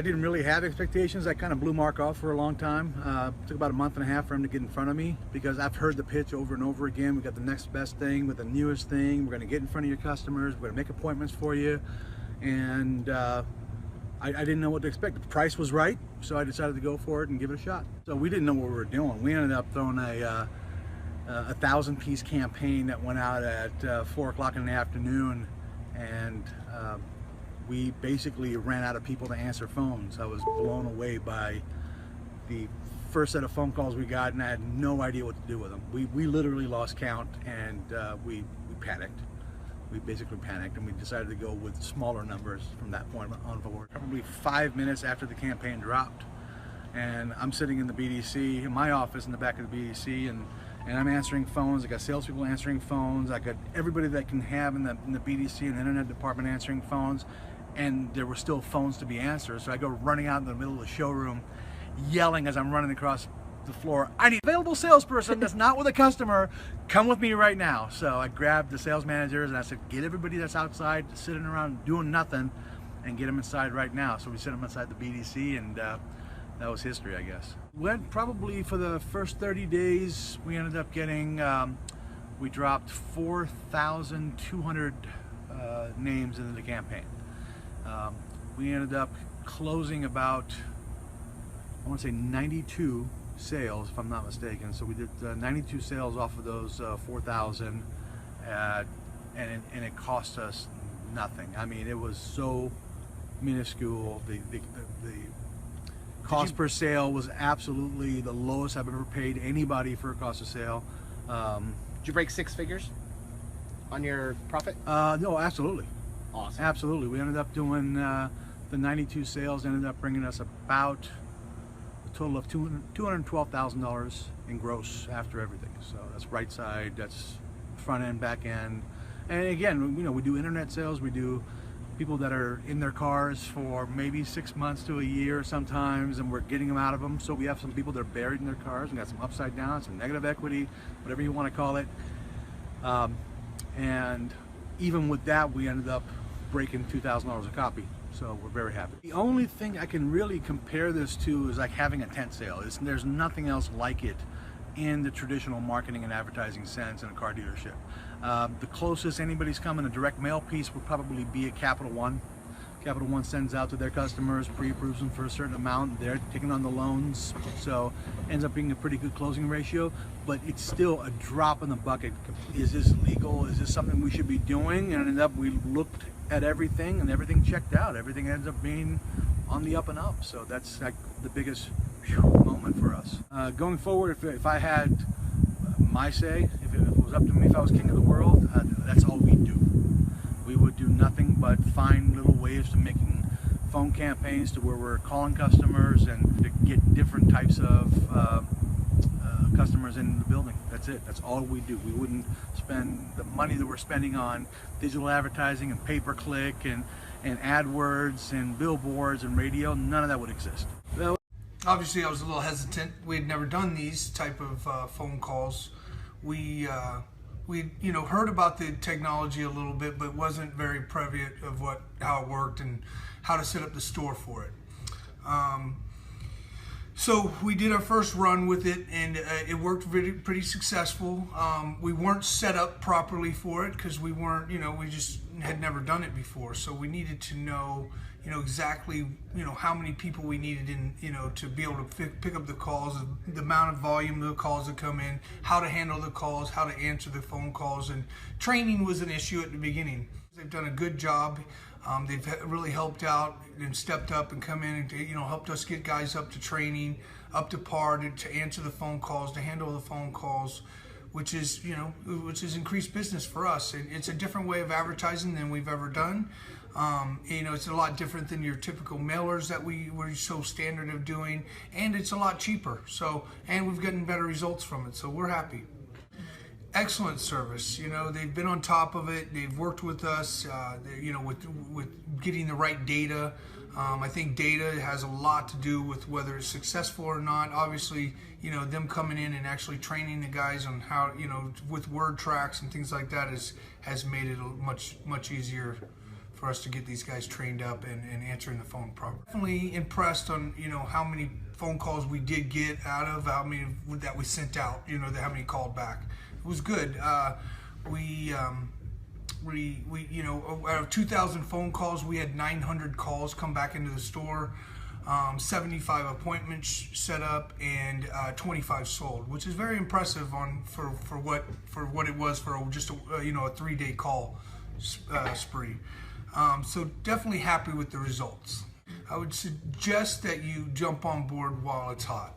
I didn't really have expectations. I kind of blew Mark off for a long time. Took about a month and a half for him to get in front of me because I've heard the pitch over and over again. We got the next best thing with the newest thing. We're going to get in front of your customers. We're going to make appointments for you. And I didn't know what to expect. The price was right, so I decided to go for it and give it a shot. So we didn't know what we were doing. We ended up throwing a 1,000-piece campaign that went out at 4 o'clock in the afternoon, and we basically ran out of people to answer phones. I was blown away by the first set of phone calls we got, and I had no idea what to do with them. We literally lost count, and we panicked. We basically panicked, and we decided to go with smaller numbers from that point on forward. Probably 5 minutes after the campaign dropped, and I'm sitting in the BDC, in my office in the back of the BDC, and I'm answering phones. I got salespeople answering phones. I got everybody that can have in the BDC and the internet department answering phones, and there were still phones to be answered. So I go running out in the middle of the showroom, yelling as I'm running across the floor, "I need an available salesperson that's not with a customer. Come with me right now." So I grabbed the sales managers and I said, "Get everybody that's outside sitting around doing nothing and get them inside right now." So we sent them inside the BDC, and that was history, I guess. Went probably for the first 30 days, we ended up getting, we dropped 4,200 names into the campaign. We ended up closing about, I want to say 92 sales, if I'm not mistaken. So we did 92 sales off of those 4,000, and it cost us nothing. I mean, it was so minuscule. The cost per sale was absolutely the lowest I've ever paid anybody for a cost of sale. Did you break 6 figures on your profit? No, absolutely. Awesome. Absolutely. We ended up doing the 92 sales, ended up bringing us about a total of $212,000 in gross after everything. So that's right side, that's front end, back end. And again, you know, we do internet sales, we do people that are in their cars for maybe 6 months to a year sometimes, and we're getting them out of them. So we have some people that are buried in their cars and got some upside down, some negative equity, whatever you want to call it. And even with that, we ended up breaking $2,000 a copy. So we're very happy. The only thing I can really compare this to is like having a tent sale. There's nothing else like it in the traditional marketing and advertising sense in a car dealership. The closest anybody's come in a direct mail piece would probably be a Capital One. Capital One sends out to their customers, pre-approves them for a certain amount. They're taking on the loans, so ends up being a pretty good closing ratio, but it's still a drop in the bucket. Is this legal? Is this something we should be doing? And ended up, we looked at everything and everything checked out. Everything ends up being on the up and up. So that's like the biggest moment for us. Going forward, if I had my say, if it was up to me, if I was king of the world, that's all we'd do. We would do nothing but find little ways to making phone campaigns to where we're calling customers and to get different types of customers in the building. That's it. That's all we do. We wouldn't spend the money that we're spending on digital advertising and pay-per-click and AdWords and billboards and radio. None of that would exist. Obviously, I was a little hesitant. We had never done these type of phone calls. We heard about the technology a little bit, but wasn't very privy of how it worked and how to set up the store for it. So we did our first run with it, and it worked pretty successful. We weren't set up properly for it because we weren't, we just had never done it before. So we needed to know, exactly, how many people we needed in, to be able to pick up the calls, the amount of volume of the calls that come in, how to handle the calls, how to answer the phone calls, and training was an issue at the beginning. They've done a good job. They've really helped out and stepped up and come in and helped us get guys up to training, up to par to answer the phone calls, to handle the phone calls, which is increased business for us. And it's a different way of advertising than we've ever done. It's a lot different than your typical mailers that we were so standard of doing, and it's a lot cheaper. And we've gotten better results from it, so we're happy. Excellent service. They've been on top of it. They've worked with us, with getting the right data. I think data has a lot to do with whether it's successful or not. Obviously, them coming in and actually training the guys on how, with word tracks and things like that has made it much easier for us to get these guys trained up and answering the phone properly. Definitely impressed on, you know, how many phone calls we did get out of, how many that we sent out, you know, how many called back. It was good. We you know, out of 2,000 phone calls, we had 900 calls come back into the store, 75 appointments set up, and 25 sold, which is very impressive for what it was for just a, you know, a 3-day call spree. So definitely happy with the results. I would suggest that you jump on board while it's hot.